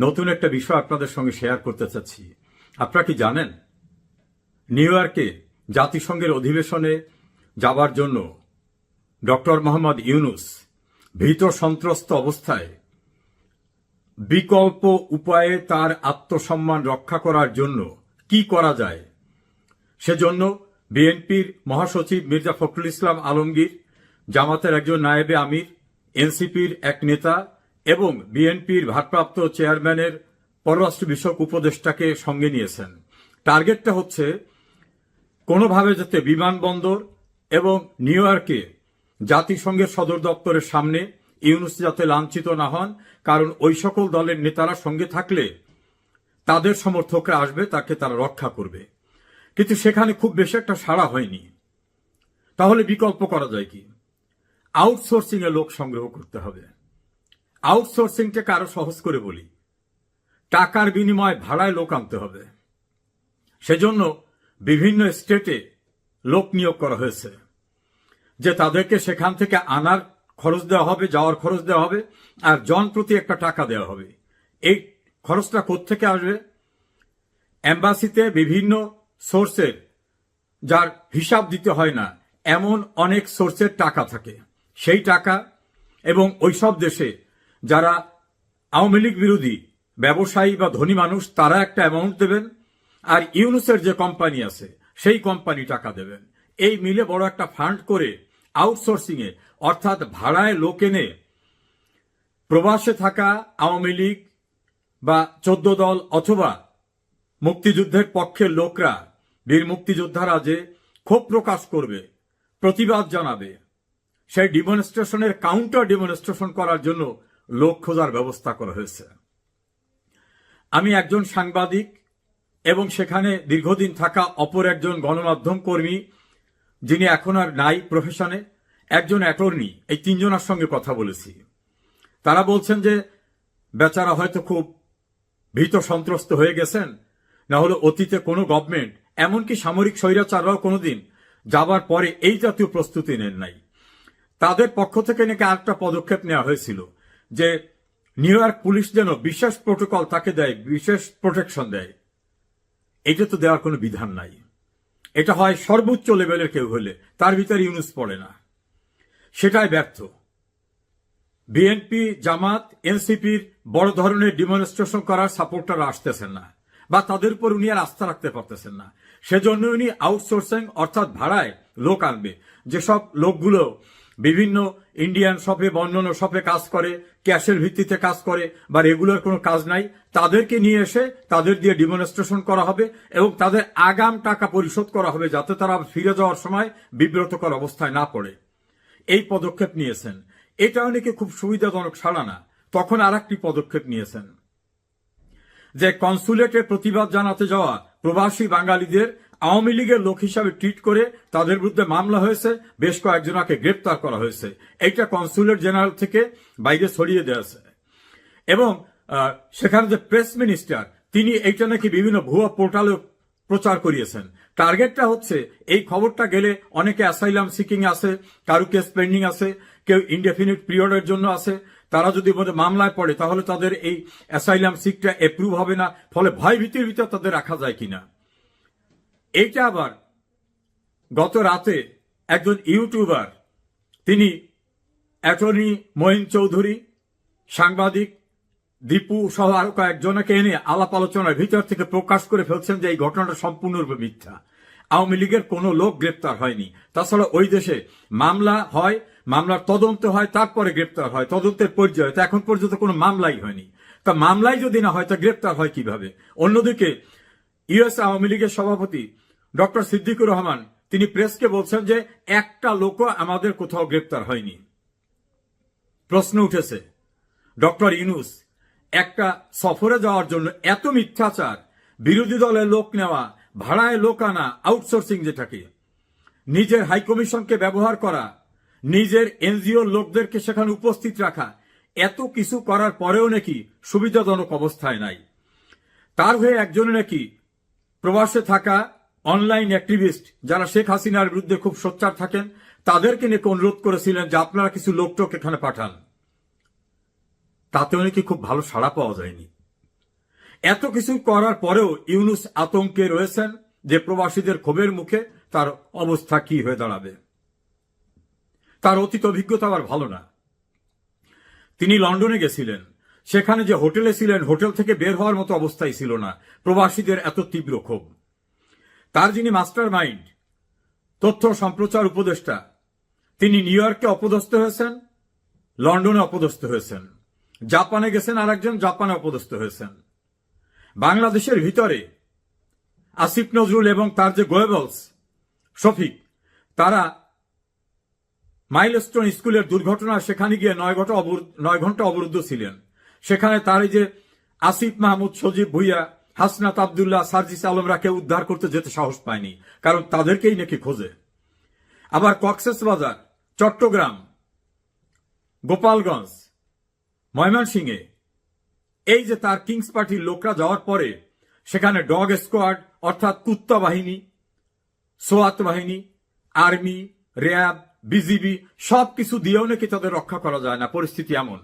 নতুন একটা বিষয় আপনাদের সঙ্গে শেয়ার করতে চাচ্ছি। আপনারা কি জানেন, নিউ ইয়র্কে জাতিসংঘের অধিবেশনে যাবার জন্য ডক্টর মোহাম্মদ ইউনূস ভীত সন্ত্রস্ত অবস্থায় বিকল্প উপায়ে তার আত্মসম্মান রক্ষা করার জন্য কি করা যায় সেজন্য বিএনপির মহাসচিব মির্জা ফখরুল ইসলাম আলমগীর, জামাতের একজন নায়েবে আমির, এনসিপির এক নেতা এবং বিএনপির ভারপ্রাপ্ত চেয়ারম্যানের পররাষ্ট্র বিষয়ক উপদেষ্টাকে সঙ্গে নিয়েছেন। টার্গেটটা হচ্ছে কোনোভাবে যাতে বিমানবন্দর এবং নিউ ইয়র্কে জাতিসংঘের সদর দপ্তরের সামনে ইউনূস যাতে লাঞ্ছিত না হন, কারণ ওই সকল দলের নেতারা সঙ্গে থাকলে তাদের সমর্থকরা আসবে, তাকে তারা রক্ষা করবে। কিন্তু সেখানে খুব বেশি একটা সাড়া হয়নি। তাহলে বিকল্প করা যায় কি? আউটসোর্সিং এ লোক সংগ্রহ করতে হবে। আউটসোর্সিংটাকে আরো সহজ করে বলি, টাকার বিনিময়ে ভাড়ায় লোক আনতে হবে। সেজন্য বিভিন্ন স্টেটে লোক নিয়োগ করা হয়েছে, যে তাদেরকে সেখান থেকে আনার খরচ দেওয়া হবে, যাওয়ার খরচ দেওয়া হবে, আর জন প্রতি একটা টাকা দেওয়া হবে। এই খরচটা কোত্থেকে আসবে? এম্বাসিতে বিভিন্ন সোর্সের, যার হিসাব দিতে হয় না এমন অনেক সোর্সের টাকা থাকে, সেই টাকা। এবং ওইসব দেশে যারা আওয়ামী লীগ বিরোধী ব্যবসায়ী বা ধনী মানুষ, তারা একটা অ্যামাউন্ট দেবেন, আর ইউনূসের যে কোম্পানি আছে সেই কোম্পানি টাকা দেবেন। এই মিলে বড় একটা ফান্ড করে আউটসোর্সিং এ, অর্থাৎ ভাড়ায় লোক এনে প্রবাসে থাকা আওয়ামী লীগ বা 14 দল অথবা মুক্তিযুদ্ধের পক্ষের লোকরা, বীর মুক্তিযোদ্ধারা যে ক্ষোভ প্রকাশ করবে, প্রতিবাদ জানাবে, সেই ডিমনস্ট্রেশনের কাউন্টার ডিমনস্ট্রেশন করার জন্য লোক খোঁজার ব্যবস্থা করা হয়েছে। আমি একজন সাংবাদিক এবং সেখানে দীর্ঘদিন থাকা অপর একজন গণমাধ্যম কর্মী, যিনি এখন আর নাই প্রফেশনে, একজন অ্যাটর্নি, এই তিনজনের সঙ্গে কথা বলেছি। তারা বলছেন যে বেচারা হয়তো খুব ভীত সন্ত্রস্ত হয়ে গেছেন, না হলে অতীতে কোনো গভর্নমেন্ট, এমনকি সামরিক স্বৈরাচাররাও কোনোদিন যাবার পরে এই জাতীয় প্রস্তুতি নেন নাই। তাদের পক্ষ থেকে নাকি আরেকটা পদক্ষেপ নেওয়া হয়েছিল যে নিউ ইয়র্ক পুলিশ যেন বিশেষ প্রোটোকল তাকে দেয়, বিশেষ প্রোটেকশন দেয়। এটা তো দেওয়ার কোনো বিধান নাই। এটা হয় সর্বোচ্চ লেভেলের কেউ হলে, তার ভিতরে ইউনূস পড়ে না। সেটাই ব্যর্থ। বিএনপি, জামাত, এনসিপির বড় ধরনের ডিমনস্ট্রেশন করার সাপোর্টাররা আসতেছেন না, বা তাদের উপর উনি আর আস্থা রাখতে পারতেছেন না। সেজন্য উনি আউটসোর্সিং অর্থাৎ ভাড়ায় লোক আনবে। যেসব লোকগুলো বিভিন্ন ইন্ডিয়ান শপে বা অন্যান্য শপে কাজ করে, ক্যাশের ভিত্তিতে কাজ করে, বা রেগুলার কোনো কাজ নাই, তাদেরকে নিয়ে এসে তাদের দিয়ে ডিমনস্ট্রেশন করা হবে এবং তাদের আগাম টাকা পরিশোধ করা হবে, যাতে তারা ফিরে যাওয়ার সময় বিব্রতকর অবস্থায় না পড়ে। এই পদক্ষেপ নিয়েছেন। এটা অনেকে খুব সুবিধাজনক সাড়া না। তখন আর একটি পদক্ষেপ নিয়েছেন যে কনসুলেটে প্রতিবাদ জানাতে যাওয়া প্রবাসী বাঙালিদের আওয়ামী লীগের লোক হিসাবে ট্রিট করে তাদের বিরুদ্ধে মামলা হয়েছে, বেশ কয়েকজনকে গ্রেপ্তার করা হয়েছে। এইটা কনসুলেট জেনারেল থেকে বাইরে ছড়িয়ে দিয়েছে। এবং সেখানে যে প্রেস মিনিস্টার, তিনি এইটা নাকি বিভিন্ন ভুয়া পোর্টালে প্রচার করিয়েছেন। টার্গেটটা হচ্ছে এই খবরটা গেলে অনেকে অ্যাসাইলাম সিকিং আছে, কারো কেস পেন্ডিং আছে, কেউ ইনডেফিনিট পিরিয়ডের জন্য আছে। তারা যদি মামলায় পড়ে তাহলে তাদের এই অ্যাসাইলাম সিকটা অ্যাপ্রুভ হবে না, ফলে ভয় ভীতির ভিতর তাদের রাখা যায় কিনা। এইটা আবার গত রাতে একজন ইউটিউবার, তিনি অ্যাটর্নি মঈন চৌধুরী, সাংবাদিক দীপু সহ আরো কয়েকজনকে এনে আলাপ আলোচনার ভিতর থেকে প্রকাশ করে ফেলছেন যে এই ঘটনাটা সম্পূর্ণরূপে মিথ্যা। আওয়ামী লীগের কোনো লোক গ্রেপ্তার হয়নি। তাছাড়া ওই দেশে মামলা হয়, মামলার তদন্ত হয়, তারপরে গ্রেপ্তার হয়, তদন্তের পর্যায়ে। তো এখন পর্যন্ত কোনো মামলাই হয়নি। তা মামলাই যদি না হয় তা গ্রেপ্তার হয় কিভাবে? অন্যদিকে ইউএস আওয়ামী লীগের সভাপতি ডক্টর সিদ্দিকুর রহমান, তিনি প্রেসকে বলছেন যে একটা লোকও আমাদের কোথাও গ্রেপ্তার হয়নি। প্রশ্ন উঠেছে, ডক্টর ইউনূস একটা সফরে যাওয়ার জন্য এত মিথ্যাচার, বিরোধী দলের লোক নেওয়া, ভাড়ায় লোক আনা, আউটসোর্সিং যেটাকে, নিজের হাইকমিশনকে ব্যবহার করা, নিজের এনজিওর লোকদেরকে সেখানে উপস্থিত রাখা, এত কিছু করার পরেও নাকি সুবিধাজনক অবস্থায় নাই। তার হয়ে একজনে নাকি প্রবাসে থাকা অনলাইন অ্যাক্টিভিস্ট, যারা শেখ হাসিনার বিরুদ্ধে খুব সোচ্চার থাকেন, তাদেরকে নাকি অনুরোধ করেছিলেন যে আপনারা কিছু লোকটোক এখানে পাঠান। তাতেও নাকি খুব ভালো সাড়া পাওয়া যায়নি। এত কিছু করার পরেও ইউনূস আতঙ্কে রয়েছেন যে প্রবাসীদের ক্ষোভের মুখে তার অবস্থা কি হয়ে দাঁড়াবে। তার অতীত অভিজ্ঞতা আবার ভালো না। তিনি লন্ডনে গেছিলেন, সেখানে যে হোটেলে ছিলেন হোটেল থেকে বের হওয়ার মতো অবস্থাই ছিল না, প্রবাসীদের এত তীব্র ক্ষোভ। তার যিনি মাস্টার মাইন্ড, তথ্য সম্প্রচার উপদেষ্টা, তিনি নিউ ইয়র্কে অপদস্থ হয়েছেন, লন্ডনে অপদস্থ হয়েছেন, জাপানে গেছেন, আরেকজন জাপানে অপদস্থ হয়েছেন। বাংলাদেশের ভিতরে আসিফ নজরুল এবং তার যে গোয়েবলস শফিক, তারা মাইলস্টোন স্কুলের দুর্ঘটনা সেখানে গিয়ে 9 ঘন্টা অবরুদ্ধ ছিলেন। সেখানে তার এই যে আসিফ মাহমুদ, সজীব ভুইয়া, হাসনাত আবদুল্লাহ, সার্জিস আলমরা কেউ উদ্ধার করতে যেতে সাহস পায়নি, কারণ তাদেরকেই নাকি খোঁজে। আবার কক্সবাজার, চট্টগ্রাম, গোপালগঞ্জ, ময়মনসিংহে এই যে তার কিংস পার্টির লোকরা যাওয়ার পরে সেখানে ডগ স্কোয়াড অর্থাৎ কুত্তা বাহিনী, সোয়াত বাহিনী, আর্মি, র্যাব, বিজিবি সবকিছু দিয়েও নাকি তাদের রক্ষা করা যায় না, পরিস্থিতি এমন।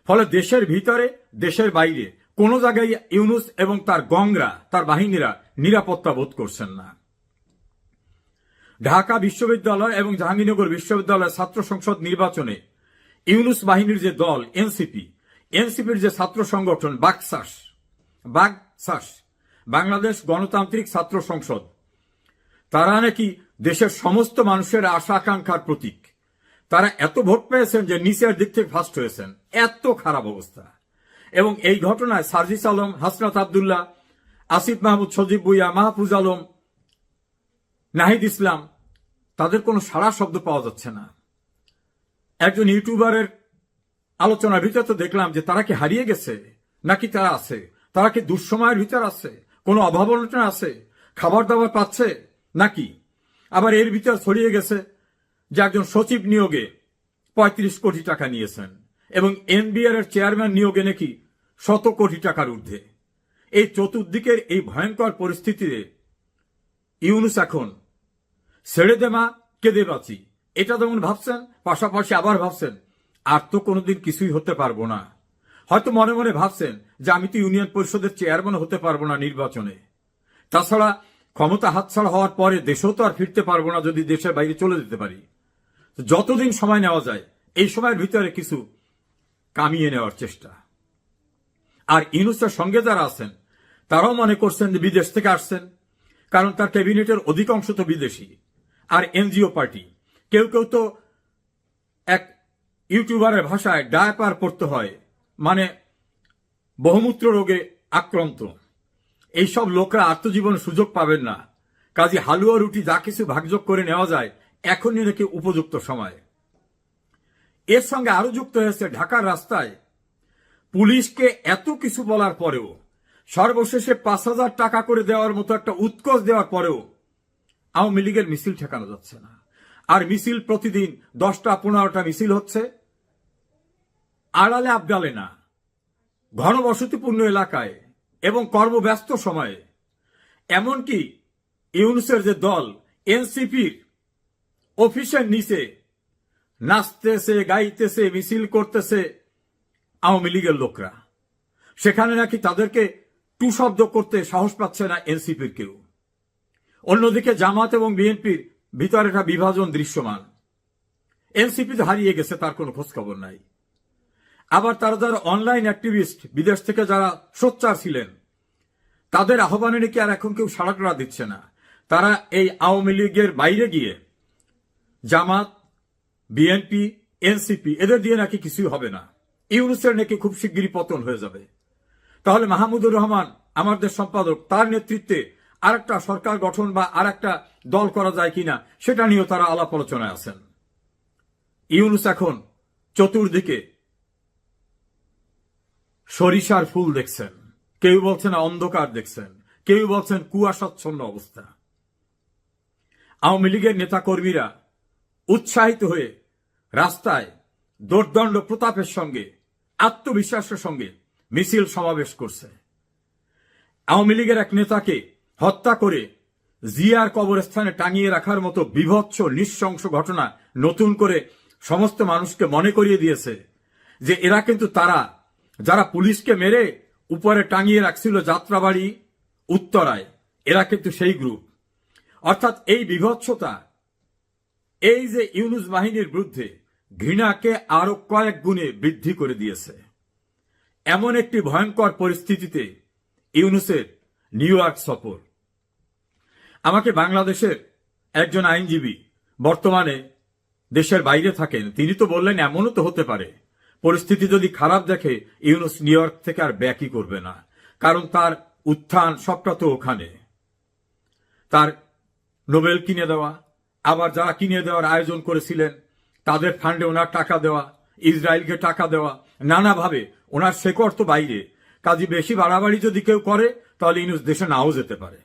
ফলে দেশের ভিতরে দেশের বাইরে কোন জায়গায় ইউনূস এবং তার গংরা, তার বাহিনীরা নিরাপত্তা বোধ করছেন না। ঢাকা বিশ্ববিদ্যালয় এবং জাহাঙ্গীরনগর বিশ্ববিদ্যালয়ের ছাত্র সংসদ নির্বাচনে ইউনূস বাহিনীর যে দল এনসিপির যে ছাত্র সংগঠন বাকসাস, বাংলাদেশ গণতান্ত্রিক ছাত্র সংসদ, তারা নাকি দেশের সমস্ত মানুষের আশা আকাঙ্ক্ষার প্রতীক। তারা এত ভোট পেয়েছেন যে নিচের দিক থেকে ফার্স্ট হয়েছেন, এত খারাপ অবস্থা। এবং এই ঘটনায় সার্জিস আলম, হাসনাত আবদুল্লাহ, আসিফ মাহমুদ, সজীব ভুইয়া, মাহফুজ আলম, নাহিদ ইসলাম, তাদের কোনো সাড়া শব্দ পাওয়া যাচ্ছে না। একজন ইউটিউবারের আলোচনার ভিতরে তো দেখলাম যে তারা কি হারিয়ে গেছে নাকি তারা আছে, তারা কি দুঃসময়ের ভিতর আছে, কোনো অভাব অনটন আছে, খাবার দাবার পাচ্ছে নাকি। আবার এর ভিতর ছড়িয়ে গেছে যে একজন সচিব নিয়োগে 35 কোটি টাকা নিয়েছেন এবং এনবিআর এর চেয়ারম্যান নিয়োগে নাকি 100 কোটি টাকার ঊর্ধ্বে। এই চতুর্দিকের এই ভয়ঙ্কর পরিস্থিতিতে ইউনূস এখন ছেড়ে দে মা কেঁদে বাঁচি এটা যেমন ভাবছেন, পাশাপাশি আবার ভাবছেন আর তো কোনোদিন কিছুই হতে পারবো না। হয়তো মনে মনে ভাবছেন যে আমি তো ইউনিয়ন পরিষদের চেয়ারম্যান হতে পারবো না নির্বাচনে, তাছাড়া ক্ষমতা হাতছাড়া হওয়ার পরে দেশেও তো আর ফিরতে পারবো না যদি দেশের বাইরে চলে যেতে পারি। যতদিন সময় নেওয়া যায় এই সময়ের ভিতরে কিছু কামিয়ে নেওয়ার চেষ্টা। আর ইউনূসের সঙ্গে যারা আছেন তারাও মনে করছেন যে বিদেশ থেকে আসছেন, কারণ তার ক্যাবিনেটের অধিকাংশ তো বিদেশি আর এনজিও পার্টি। কেউ কেউ তো এক ইউটিউবারের ভাষায় ডায়াপার পড়তে হয়, মানে বহুমূত্র রোগে আক্রান্ত। এইসব লোকরা আত্মজীবন সুযোগ পাবেন না, কাজে হালুয়া রুটি যা কিছু ভাগযোগ করে নেওয়া যায় এখনই নাকি উপযুক্ত সময়। এর সঙ্গে আরো যুক্ত হয়েছে ঢাকার রাস্তায় পুলিশকে এত কিছু বলার পরেও, সর্বশেষে 5,000 টাকা করে দেওয়ার মতো একটা উৎকোচ দেওয়ার পরেও আওয়ামী লীগের মিছিল ঠেকানো যাচ্ছে না। আর মিছিল প্রতিদিন 10টা-15টা মিছিল হচ্ছে, আড়ালে আবডালে না, ঘনবসতিপূর্ণ এলাকায় এবং কর্মব্যস্ত সময়ে। এমনকি ইউনূসের যে দল এনসিপির অফিসের নিচে নাচতেছে, গাইতেছে, মিছিল করতেছে আওয়ামী লীগের লোকরা, সেখানে নাকি তাদেরকে টু শব্দ করতে সাহস পাচ্ছে না এনসিপির কেউ। অন্যদিকে জামাত এবং বিএনপির ভিতরে একটা বিভাজন দৃশ্যমান। এনসিপি হারিয়ে গেছে, তার কোনো খোঁজ খবর নাই। আবার তারা যারা অনলাইন অ্যাক্টিভিস্ট, বিদেশ থেকে যারা সোচ্চার ছিলেন, তাদের আহ্বানে নাকি আর এখন কেউ সাড়া টাড়া দিচ্ছে না। তারা এই আওয়ামী লীগের বাইরে গিয়ে জামাত, বিএনপি, এনসিপি এদের দিয়ে নাকি কিছুই হবে না, ইউনূসের নাকি খুব শিগগিরই পতন হয়ে যাবে। তাহলে মাহমুদুর রহমান আমাদের সম্পাদক, তার নেতৃত্বে আরেকটা সরকার গঠন বা আরেকটা দল করা যায় কিনা সেটা নিয়েও তারা আলাপ আলোচনায় আছেন। ইউনূস এখন চতুর্দিকে সরিষার ফুল দেখছেন, কেউ বলছেন অন্ধকার দেখছেন, কেউ বলছেন কুয়াশাচ্ছন্ন অবস্থা। আওয়ামী লীগের নেতাকর্মীরা উৎসাহিত হয়ে রাস্তায় দোর্দণ্ড প্রতাপের সঙ্গে, আত্মবিশ্বাসের সঙ্গে মিছিল সমাবেশ করছে। আওয়ামী লীগের এক নেতাকে হত্যা করে জিয়ার কবরস্থানে টাঙিয়ে রাখার মতো বিভৎস নৃশংস ঘটনা নতুন করে সমস্ত মানুষকে মনে করিয়ে দিয়েছে যে এরা কিন্তু তারা যারা পুলিশকে মেরে উপরে টাঙিয়ে রাখছিল যাত্রাবাড়ি উত্তরায়, এরা কিন্তু সেই গ্রুপ। অর্থাৎ এই বিভৎসতা, এই যে ইউনূস বাহিনীর বিরুদ্ধে ঘৃণাকে আরো কয়েক গুণে বৃদ্ধি করে দিয়েছে। এমন একটি ভয়ঙ্কর পরিস্থিতিতে ইউনূসের নিউ ইয়র্ক সফর। আমাকে বাংলাদেশের একজন আইনজীবী, বর্তমানে দেশের বাইরে থাকেন, তিনি তো বললেন এমনও তো হতে পারে পরিস্থিতি যদি খারাপ দেখে ইউনূস নিউ ইয়র্ক থেকে আর ব্যাকই করবে না, কারণ তার উত্থান সবটা তো ওখানে। তার নোবেল কিনে দেওয়া, আবার যারা কিনে দেওয়ার আয়োজন করেছিলেন তাদের ফান্ডে ওনার টাকা দেওয়া, ইসরায়েলকে টাকা দেওয়া, নানাভাবে ওনার শেকড় তো বাইরে। কাজে বেশি বাড়াবাড়ি যদি কেউ করে তাহলে ইউনূস দেশে নাও যেতে পারে।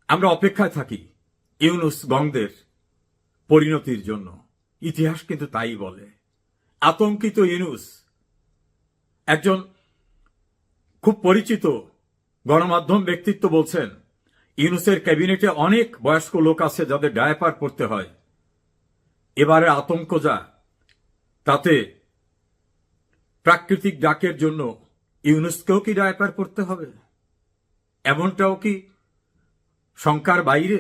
আমরা অপেক্ষায় থাকি ইউনূস গংদের পরিণতির জন্য। ইতিহাস কিন্তু তাই বলে। আতঙ্কিত ইউনূস। একজন খুব পরিচিত গণমাধ্যম ব্যক্তিত্ব বলছেন, ইউনূসের ক্যাবিনেটে অনেক বয়স্ক লোক আছে যাদের ডায়াপার পরতে হয়। এবারে আতঙ্ক যা, তাতে প্রাকৃতিক ডাকের জন্য ইউনূসকেও কি ডায়াপার পরতে হবে? এমনটাও কি শঙ্কার বাইরে?